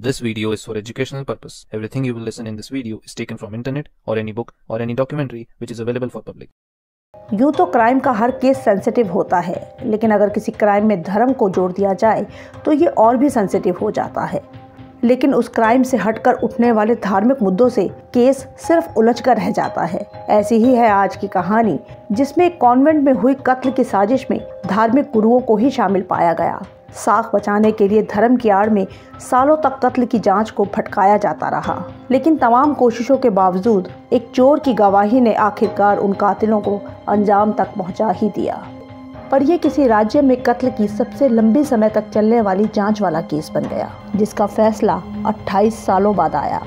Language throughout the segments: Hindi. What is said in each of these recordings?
This video is for educational purpose. Everything you will listen in this video is taken from internet or any book or any documentary which is available for public. यूँ तो क्राइम का हर केस सेंसिटिव होता है, लेकिन अगर किसी क्राइम में धर्म को जोड़ दिया जाए तो ये और भी सेंसिटिव हो जाता है। लेकिन उस क्राइम से हटकर उठने वाले धार्मिक मुद्दों से केस सिर्फ उलझकर रह जाता है। ऐसी ही है आज की कहानी, जिसमें एक कॉन्वेंट में हुई कत्ल की साजिश में धार्मिक गुरुओं को ही शामिल पाया गया। साख बचाने के लिए धर्म की आड़ में सालों तक कत्ल की जांच को भटकाया जाता रहा, लेकिन तमाम कोशिशों के बावजूद एक चोर की गवाही ने आखिरकार उन कातिलों को अंजाम तक पहुंचा ही दिया। पर यह किसी राज्य में कत्ल की सबसे लंबी समय तक चलने वाली जांच वाला केस बन गया, जिसका फैसला 28 सालों बाद आया।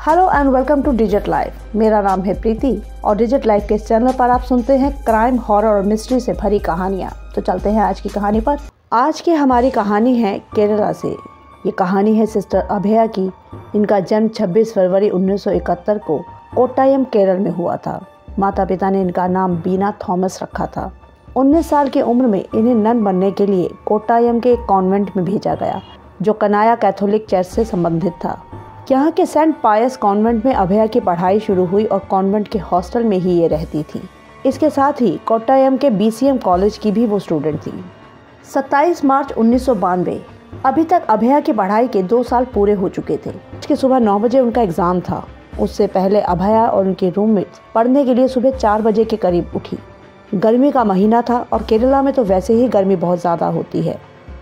Hello and welcome two digit life. मेरा नाम है प्रीति और डिजिट लाइफ के इस चैनल पर आप सुनते हैं क्राइम, हॉरर और मिस्ट्री से भरी कहानियाँ। तो चलते हैं आज की कहानी पर। आज की हमारी कहानी है केरला से। ये कहानी है सिस्टर अभया की। इनका जन्म 26 फरवरी 1971 को कोट्टायम केरल में हुआ था। माता पिता ने इनका नाम बीना थॉमस रखा था। 19 साल की उम्र में इन्हें नन बनने के लिए कोट्टायम के एक कॉन्वेंट में भेजा गया, जो कनाया कैथोलिक चर्च से संबंधित था। यहाँ के सेंट पायस कॉन्वेंट में अभया की पढ़ाई शुरू हुई और कॉन्वेंट के हॉस्टल में ही ये रहती थी। इसके साथ ही कोट्टायम के BCM कॉलेज की भी वो स्टूडेंट थी। 27 मार्च 1992। अभी तक अभया की पढ़ाई के 2 साल पूरे हो चुके थे। उसके सुबह 9 बजे उनका एग्ज़ाम था। उससे पहले अभया और उनके रूममेट्स पढ़ने के लिए सुबह 4 बजे के करीब उठी। गर्मी का महीना था और केरला में तो वैसे ही गर्मी बहुत ज़्यादा होती है।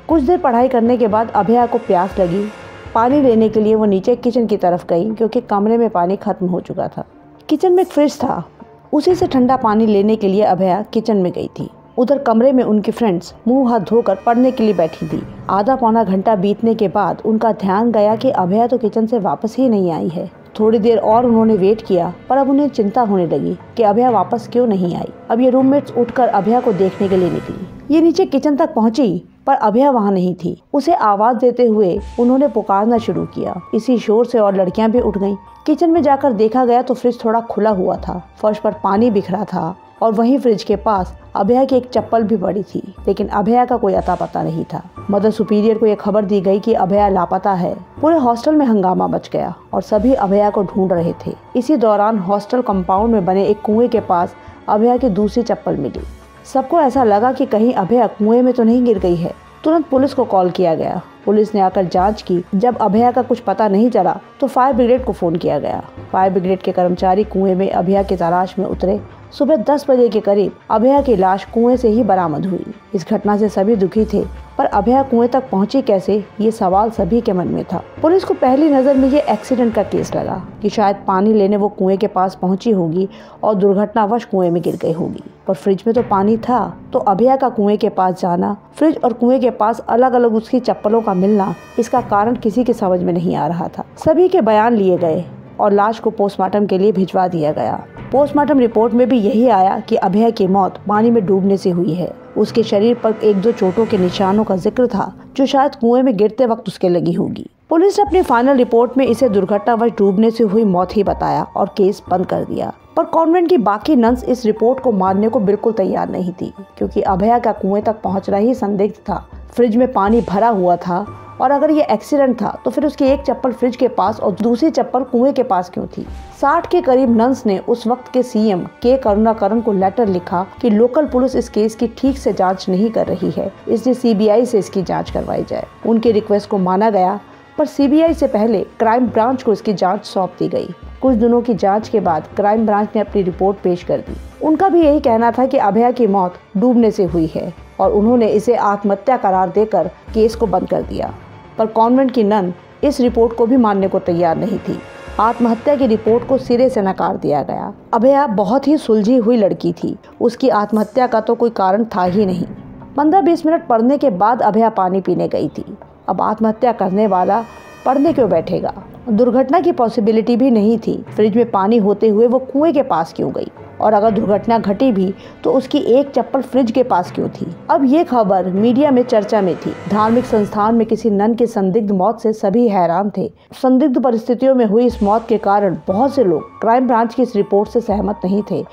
कुछ देर पढ़ाई करने के बाद अभया को प्यास लगी। पानी लेने के लिए वो नीचे किचन की तरफ गई, क्योंकि कमरे में पानी खत्म हो चुका था। किचन में एक फ्रिज था, उसी से ठंडा पानी लेने के लिए अभया किचन में गई थी। उधर कमरे में उनकी फ्रेंड्स मुंह हाथ धोकर पढ़ने के लिए बैठी थी। आधा पौना घंटा बीतने के बाद उनका ध्यान गया कि अभया तो किचन से वापस ही नहीं आई है। थोड़ी देर और उन्होंने वेट किया, पर अब उन्हें चिंता होने लगी कि अभया वापस क्यों नहीं आई। अब ये रूममेट्स उठकर अभया को देखने के लिए निकली। ये नीचे किचन तक पहुंची, पर अभया वहाँ नहीं थी। उसे आवाज देते हुए उन्होंने पुकारना शुरू किया। इसी शोर से और लड़कियां भी उठ गईं। किचन में जाकर देखा गया तो फ्रिज थोड़ा खुला हुआ था, फर्श पर पानी बिखरा था और वहीं फ्रिज के पास अभया की एक चप्पल भी पड़ी थी, लेकिन अभया का कोई अता पता नहीं था। मदर सुपीरियर को यह खबर दी गई कि अभया लापता है। पूरे हॉस्टल में हंगामा मच गया और सभी अभया को ढूंढ रहे थे। इसी दौरान हॉस्टल कंपाउंड में बने एक कुएं के पास अभया की दूसरी चप्पल मिली। सबको ऐसा लगा कि कहीं अभया कुएं में तो नहीं गिर गई है। तुरंत पुलिस को कॉल किया गया। पुलिस ने आकर जांच की। जब अभया का कुछ पता नहीं चला तो फायर ब्रिगेड को फोन किया गया। फायर ब्रिगेड के कर्मचारी कुएं में अभया की तलाश में उतरे। सुबह 10 बजे के करीब अभया की लाश कुएं से ही बरामद हुई। इस घटना से सभी दुखी थे, पर अभया कुएं तक पहुंची कैसे, ये सवाल सभी के मन में था। पुलिस को पहली नज़र में ये एक्सीडेंट का केस लगा कि शायद पानी लेने वो कुएं के पास पहुंची होगी और दुर्घटनावश कुएं में गिर गई होगी। पर फ्रिज में तो पानी था, तो अभया का कुएं के पास जाना, फ्रिज और कुएं के पास अलग अलग उसकी चप्पलों का मिलना, इसका कारण किसी के समझ में नहीं आ रहा था। सभी के बयान लिए गए और लाश को पोस्टमार्टम के लिए भिजवा दिया गया। पोस्टमार्टम रिपोर्ट में भी यही आया कि अभया की मौत पानी में डूबने से हुई है। उसके शरीर पर 1-2 चोटों के निशानों का जिक्र था, जो शायद कुएं में गिरते वक्त उसके लगी होगी। पुलिस ने अपनी फाइनल रिपोर्ट में इसे दुर्घटनावश डूबने से हुई मौत ही बताया और केस बंद कर दिया। पर कॉन्वेंट की बाकी नन्स इस रिपोर्ट को मानने को बिल्कुल तैयार नहीं थी, क्योंकि अभया का कुएं तक पहुंचना ही संदिग्ध था। फ्रिज में पानी भरा हुआ था और अगर ये एक्सीडेंट था तो फिर उसकी एक चप्पल फ्रिज के पास और दूसरी चप्पल कुएं के पास क्यों थी। 60 के करीब नन्स ने उस वक्त के CM के करुणाकरन को लेटर लिखा कि लोकल पुलिस इस केस की ठीक से जांच नहीं कर रही है, इसलिए CBI से इसकी जांच करवाई जाए। उनके रिक्वेस्ट को माना गया, पर CBI से पहले क्राइम ब्रांच को इसकी जांच सौंप दी गई। कुछ दिनों की जांच के बाद क्राइम ब्रांच ने अपनी रिपोर्ट पेश कर दी। उनका भी यही कहना था कि अभया की मौत डूबने से हुई है और उन्होंने इसे आत्महत्या करार देकर केस को बंद कर दिया। पर कॉन्वेंट की नन इस रिपोर्ट को भी मानने को तैयार नहीं थी। आत्महत्या की रिपोर्ट को सिरे से नकार दिया गया। अभया बहुत ही सुलझी हुई लड़की थी, उसकी आत्महत्या का तो कोई कारण था ही नहीं। 15-20 मिनट पढ़ने के बाद अभया पानी पीने गई थी। अब आत्महत्या करने वाला पढ़ने क्यों बैठेगा। दुर्घटना की पॉसिबिलिटी भी नहीं थी। फ्रिज में पानी होते हुए वो कुएं के पास क्यों गई। और अगर दुर्घटना घटी भी तो उसकी एक चप्पल फ्रिज के पास क्यों थी। अब ये खबर मीडिया में चर्चा में थी। धार्मिक संस्थान में किसी नन की संदिग्ध मौत से सभी हैरान थे। संदिग्ध परिस्थितियों में हुई इस मौत के कारण बहुत से लोग क्राइम ब्रांच की इस रिपोर्ट से सहमत नहीं थे।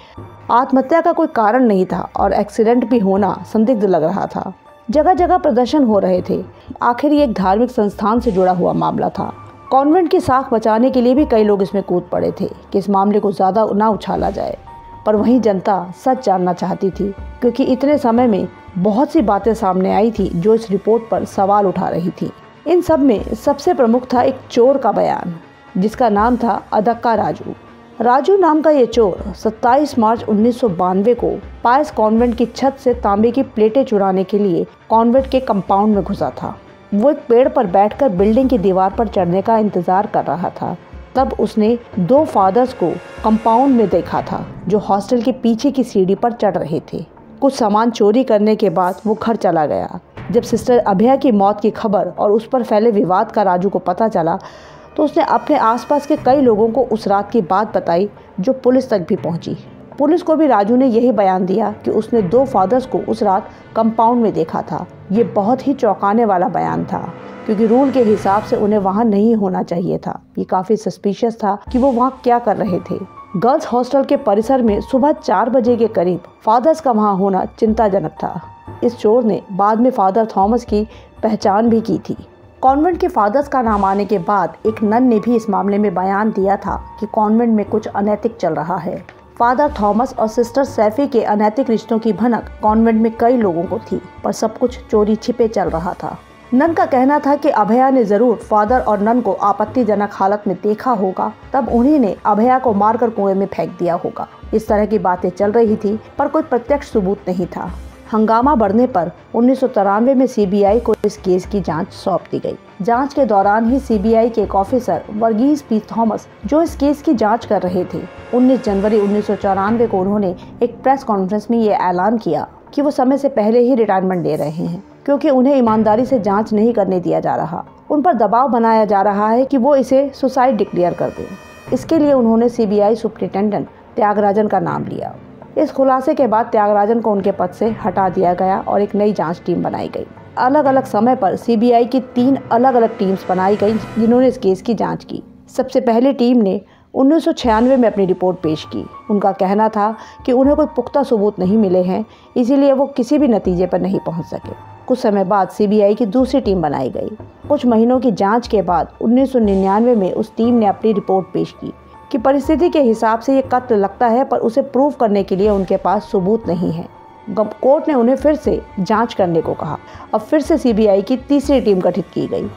आत्महत्या का कोई कारण नहीं था और एक्सीडेंट भी होना संदिग्ध लग रहा था। जगह जगह प्रदर्शन हो रहे थे। आखिर ये एक धार्मिक संस्थान से जुड़ा हुआ मामला था। कॉन्वेंट की साख बचाने के लिए भी कई लोग इसमें कूद पड़े थे कि इस मामले को ज़्यादा ना उछाला जाए, पर वहीं जनता सच जानना चाहती थी, क्योंकि इतने समय में बहुत सी बातें सामने आई थी जो इस रिपोर्ट पर सवाल उठा रही थी। इन सब में सबसे प्रमुख था एक चोर का बयान, जिसका नाम था अदक्का राजू। राजू नाम का ये चोर 27 मार्च 1992 को पायस कॉन्वेंट की छत से तांबे की प्लेटें चुराने के लिए कॉन्वेंट के कंपाउंड में घुसा था। वो एक पेड़ पर बैठकर बिल्डिंग की दीवार पर चढ़ने का इंतजार कर रहा था। तब उसने 2 फादर्स को कंपाउंड में देखा था जो हॉस्टल के पीछे की सीढ़ी पर चढ़ रहे थे। कुछ सामान चोरी करने के बाद वो घर चला गया। जब सिस्टर अभया की मौत की खबर और उस पर फैले विवाद का राजू को पता चला तो उसने अपने आसपास के कई लोगों को उस रात की बात बताई, जो पुलिस तक भी पहुंची। पुलिस को भी राजू ने यही बयान दिया कि उसने 2 फादर्स को उस रात कंपाउंड में देखा था। ये बहुत ही चौंकाने वाला बयान था, क्योंकि रूल के हिसाब से उन्हें वहां नहीं होना चाहिए था। ये काफी सस्पिशियस था कि वो वहां क्या कर रहे थे। गर्ल्स हॉस्टल के परिसर में सुबह 4 बजे के करीब फादर्स का वहां होना चिंताजनक था। इस चोर ने बाद में फादर थॉमस की पहचान भी की थी। कॉन्वेंट के फादर्स का नाम आने के बाद एक नन ने भी इस मामले में बयान दिया था कि कॉन्वेंट में कुछ अनैतिक चल रहा है। फादर थॉमस और सिस्टर सैफी के अनैतिक रिश्तों की भनक कॉन्वेंट में कई लोगों को थी, पर सब कुछ चोरी छिपे चल रहा था। नन का कहना था कि अभया ने जरूर फादर और नन को आपत्तिजनक हालत में देखा होगा, तब उन्हीं ने अभया को मारकर कुएं में फेंक दिया होगा। इस तरह की बातें चल रही थी, पर कोई प्रत्यक्ष सबूत नहीं था। हंगामा बढ़ने पर 1993 में सीबीआई को इस केस की जांच सौंप दी गई। जांच के दौरान ही सीबीआई के एक ऑफिसर वर्गीस पी थॉमस, जो इस केस की जांच कर रहे थे, 19 जनवरी 1994 को उन्होंने एक प्रेस कॉन्फ्रेंस में ये ऐलान किया कि वो समय से पहले ही रिटायरमेंट ले रहे हैं, क्योंकि उन्हें ईमानदारी से जांच नहीं करने दिया जा रहा। उन पर दबाव बनाया जा रहा है कि वो इसे सुसाइड डिक्लेयर कर दें। इसके लिए उन्होंने सीबीआई सुप्रिंटेंडेंट त्यागराजन का नाम लिया। इस खुलासे के बाद त्यागराजन को उनके पद से हटा दिया गया और एक नई जांच टीम बनाई गई। अलग अलग समय पर सीबीआई की 3 अलग अलग टीम्स बनाई गई, जिन्होंने इस केस की जांच की। सबसे पहली टीम ने 1996 में अपनी रिपोर्ट पेश की। उनका कहना था कि उन्हें कोई पुख्ता सबूत नहीं मिले हैं, इसीलिए वो किसी भी नतीजे पर नहीं पहुंच सके। कुछ समय बाद सीबीआई की दूसरी टीम बनाई गई। कुछ महीनों की जांच के बाद 1999 में उस टीम ने अपनी रिपोर्ट पेश की कि परिस्थिति के हिसाब से ये कत्ल लगता है, पर उसे प्रूव करने के लिए उनके पास सबूत नहीं है। कोर्ट ने उन्हें फिर से जांच करने को कहा। अब फिर से सीबीआई की तीसरी टीम गठित की गई,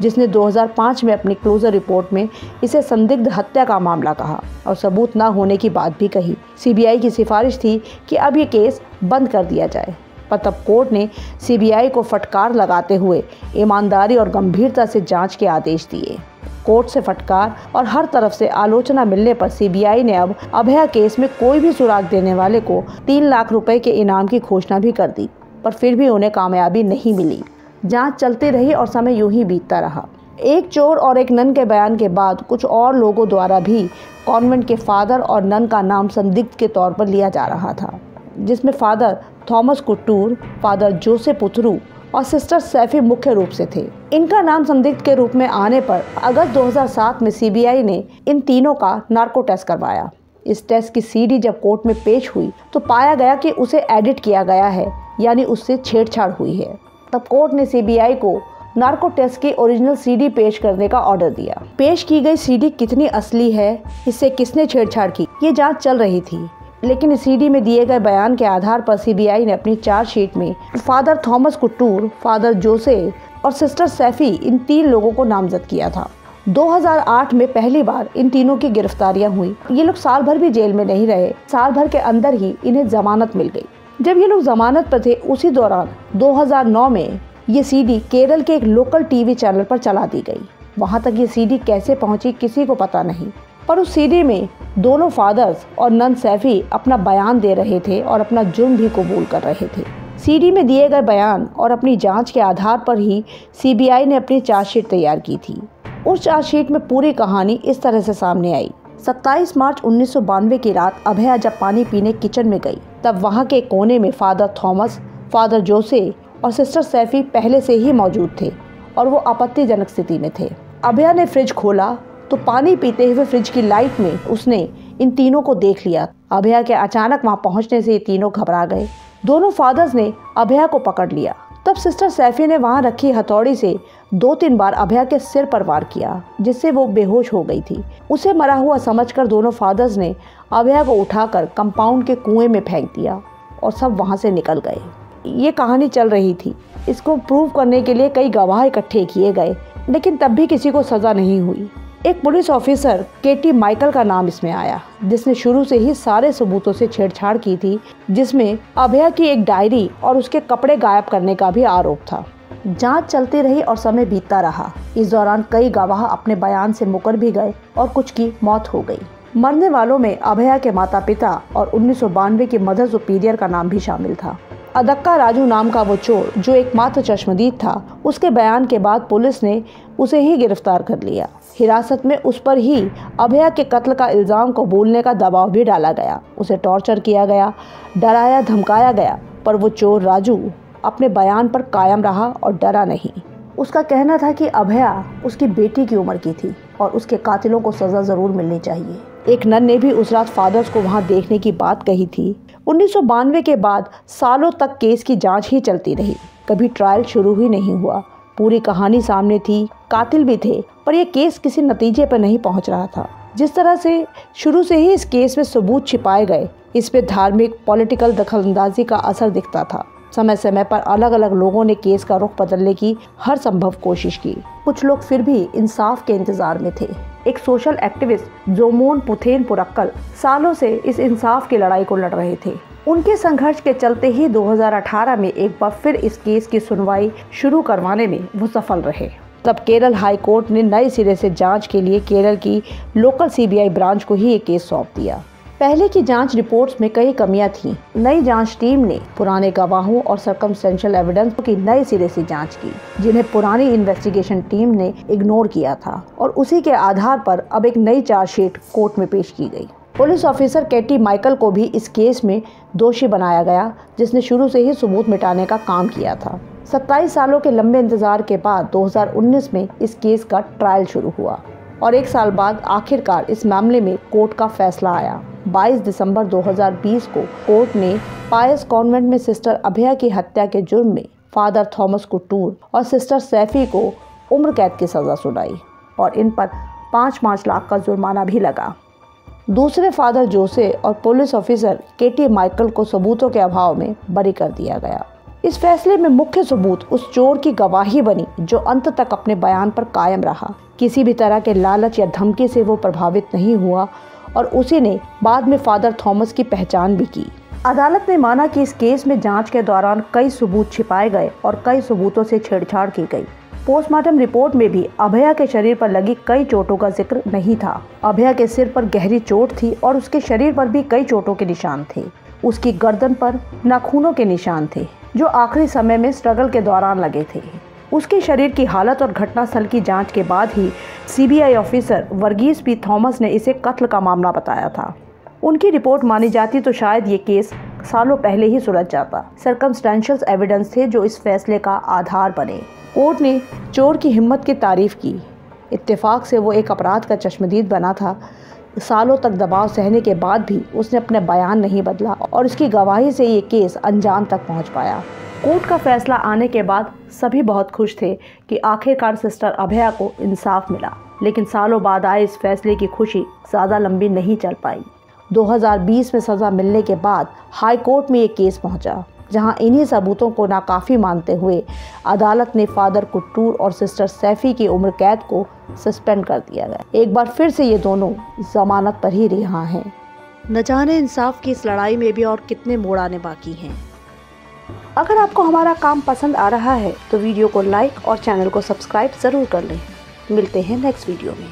जिसने 2005 में अपनी क्लोजर रिपोर्ट में इसे संदिग्ध हत्या का मामला कहा और सबूत न होने की बात भी कही। सीबीआई की सिफारिश थी कि अब ये केस बंद कर दिया जाए, पर तब कोर्ट ने सीबीआई को फटकार लगाते हुए ईमानदारी और गंभीरता से जांच के आदेश दिए। कोर्ट से फटकार और हर तरफ से आलोचना मिलने पर सीबीआई ने अब अभया केस में कोई भी सुराग देने वाले को 3 लाख रुपए के इनाम की घोषणा भी कर दी, पर फिर भी उन्हें कामयाबी नहीं मिली। जांच चलती रही और समय यूं ही बीतता रहा। एक चोर और एक नन के बयान के बाद कुछ और लोगों द्वारा भी कॉन्वेंट के फादर और नन का नाम संदिग्ध के तौर पर लिया जा रहा था, जिसमें फादर थॉमस कुट्टूर, फादर जोसेफ पुथरू और सिस्टर सैफी मुख्य रूप से थे। इनका नाम संदिग्ध के रूप में आने पर अगस्त 2007 में सीबीआई ने इन तीनों का नार्को टेस्ट करवाया। इस टेस्ट की सीडी जब कोर्ट में पेश हुई तो पाया गया कि उसे एडिट किया गया है, यानी उससे छेड़छाड़ हुई है। तब कोर्ट ने सीबीआई को नार्को टेस्ट की ओरिजिनल सीडी पेश करने का ऑर्डर दिया। पेश की गई सीडी कितनी असली है, इससे किसने छेड़छाड़ की, ये जांच चल रही थी। लेकिन इस सीडी में दिए गए बयान के आधार पर सीबीआई ने अपनी चार्जशीट में फादर थॉमस कुट्टूर, फादर जोसेफ और सिस्टर सैफी, इन 3 लोगों को नामजद किया था। 2008 में पहली बार इन तीनों की गिरफ्तारियां हुई। ये लोग साल भर भी जेल में नहीं रहे। साल भर के अंदर ही इन्हें जमानत मिल गई। जब ये लोग जमानत पर थे, उसी दौरान 2009 में ये सीडी केरल के एक लोकल टीवी चैनल पर चला दी गई। वहां तक ये सीडी कैसे पहुंची किसी को पता नहीं, पर उस सीडी में दोनों फादर्स और नन सैफी अपना बयान दे रहे थे और अपना जुर्म भी कबूल कर रहे थे। सीडी में दिए गए बयान और अपनी जांच के आधार पर ही सीबीआई ने अपनी चार्जशीट तैयार की थी। उस चार्जशीट में पूरी कहानी इस तरह से सामने आई। 27 मार्च 1992 की रात अभया जब पानी पीने किचन में गई तब वहां के कोने में फादर थॉमस, फादर जोसे और सिस्टर सैफी पहले से ही मौजूद थे और वो आपत्तिजनक स्थिति में थे। अभया ने फ्रिज खोला तो पानी पीते हुए फ्रिज की लाइट में उसने इन तीनों को देख लिया। अभया के अचानक वहां पहुंचने से ये तीनों घबरा गए। दोनों फादर्स ने अभया को पकड़ लिया। तब सिस्टर सैफी ने वहां रखी हथौड़ी से 2-3 बार अभया के सिर पर वार किया, जिससे वो बेहोश हो गई थी। उसे मरा हुआ समझकर दोनों फादर्स ने अभया को उठाकर कंपाउंड के कुएं में फेंक दिया और सब वहां से निकल गए। ये कहानी चल रही थी। इसको प्रूव करने के लिए कई गवाह इकट्ठे किए गए, लेकिन तब भी किसी को सजा नहीं हुई। एक पुलिस ऑफिसर केटी माइकल का नाम इसमें आया, जिसने शुरू से ही सारे सबूतों से छेड़छाड़ की थी, जिसमें अभया की एक डायरी और उसके कपड़े गायब करने का भी आरोप था। जांच चलती रही और समय बीतता रहा। इस दौरान कई गवाह अपने बयान से मुकर भी गए और कुछ की मौत हो गई। मरने वालों में अभया के माता पिता और 1992 की मदर सुपीरियर का नाम भी शामिल था। अदक्का राजू नाम का वो चोर, जो एकमात्र चश्मदीद था, उसके बयान के बाद पुलिस ने उसे ही गिरफ्तार कर लिया। हिरासत में उस पर ही अभया के कत्ल का इल्ज़ाम कबूलने का दबाव भी डाला गया। उसे टॉर्चर किया गया, डराया धमकाया गया, पर वो चोर राजू अपने बयान पर कायम रहा और डरा नहीं। उसका कहना था कि अभया उसकी बेटी की उम्र की थी और उसके कातिलों को सज़ा ज़रूर मिलनी चाहिए। एक नन ने भी उस रात फादर्स को वहां देखने की बात कही थी। 1992 के बाद सालों तक केस की जांच ही चलती रही। कभी ट्रायल शुरू ही नहीं हुआ। पूरी कहानी सामने थी, कातिल भी थे, पर यह केस किसी नतीजे पर नहीं पहुंच रहा था। जिस तरह से शुरू से ही इस केस में सबूत छिपाए गए, इस पे धार्मिक पॉलिटिकल दखलंदाजी का असर दिखता था। समय समय पर अलग अलग लोगों ने केस का रुख बदलने की हर संभव कोशिश की। कुछ लोग फिर भी इंसाफ के इंतजार में थे। एक सोशल एक्टिविस्ट जोमोन पुथेन पुरक्कल सालों से इस इंसाफ की लड़ाई को लड़ रहे थे। उनके संघर्ष के चलते ही 2018 में एक बार फिर इस केस की सुनवाई शुरू करवाने में वो सफल रहे। तब केरल हाई कोर्ट ने नए सिरे से जांच के लिए केरल की लोकल सीबीआई ब्रांच को ही ये केस सौंप दिया। पहले की जांच रिपोर्ट्स में कई कमियां थीं। नई जांच टीम ने पुराने गवाहों और सर्कमस्टेंशियल एविडेंस की नए सिरे से जांच की, जिन्हें पुरानी इन्वेस्टिगेशन टीम ने इग्नोर किया था, और उसी के आधार पर अब एक नई चार्जशीट कोर्ट में पेश की गई। पुलिस ऑफिसर केटी माइकल को भी इस केस में दोषी बनाया गया, जिसने शुरू से ही सबूत मिटाने का काम किया था। 27 सालों के लंबे इंतजार के बाद 2019 में इस केस का ट्रायल शुरू हुआ और 1 साल बाद आखिरकार इस मामले में कोर्ट का फैसला आया। 22 दिसंबर 2020 को कोर्ट ने पायस कॉन्वेंट में सिस्टर अभया की हत्या के जुर्म में फादर थॉमस कुट्टूर और सिस्टर सैफी को उम्र कैद की सज़ा सुनाई और इन पर 5-5 लाख का जुर्माना भी लगा। दूसरे फादर जोसे और पुलिस ऑफिसर केटी माइकल को सबूतों के अभाव में बरी कर दिया गया। इस फैसले में मुख्य सबूत उस चोर की गवाही बनी जो अंत तक अपने बयान पर कायम रहा। किसी भी तरह के लालच या धमकी से वो प्रभावित नहीं हुआ और उसी ने बाद में फादर थॉमस की पहचान भी की। अदालत ने माना कि इस केस में जांच के दौरान कई सबूत छिपाए गए और कई सबूतों से छेड़छाड़ की गई। पोस्टमार्टम रिपोर्ट में भी अभया के शरीर पर लगी कई चोटों का जिक्र नहीं था। अभया के सिर पर गहरी चोट थी और उसके शरीर पर भी कई चोटों के निशान थे। उसकी गर्दन पर नाखूनों के निशान थे जो आखिरी समय में स्ट्रगल के दौरान लगे थे। उसके शरीर की हालत और घटनास्थल की जांच के बाद ही CBI officer Varghese P Thomas ने इसे कत्ल का मामला बताया था। उनकी रिपोर्ट मानी जाती तो शायद ये केस सालों पहले ही सुलझ जाता। सर्कमस्टेंशियल एविडेंस थे जो इस फैसले का आधार बने। कोर्ट ने चोर की हिम्मत की तारीफ की। इत्तेफाक से वो एक अपराध का चश्मदीद बना था। सालों तक दबाव सहने के बाद भी उसने अपने बयान नहीं बदला और उसकी गवाही से ये केस अंजाम तक पहुंच पाया। कोर्ट का फैसला आने के बाद सभी बहुत खुश थे कि आखिरकार सिस्टर अभया को इंसाफ मिला, लेकिन सालों बाद आए इस फैसले की खुशी ज़्यादा लंबी नहीं चल पाई। 2020 में सज़ा मिलने के बाद हाई कोर्ट में ये केस पहुंचा, जहां इन्हीं सबूतों को नाकाफ़ी मानते हुए अदालत ने फादर कुट्टूर और सिस्टर सैफी की उम्र कैद को सस्पेंड कर दिया गया। एक बार फिर से ये दोनों जमानत पर ही रिहा हैं। न जाने इंसाफ की इस लड़ाई में भी और कितने मोड़ आने बाकी हैं। अगर आपको हमारा काम पसंद आ रहा है तो वीडियो को लाइक और चैनल को सब्सक्राइब ज़रूर कर लें। मिलते हैं नेक्स्ट वीडियो में।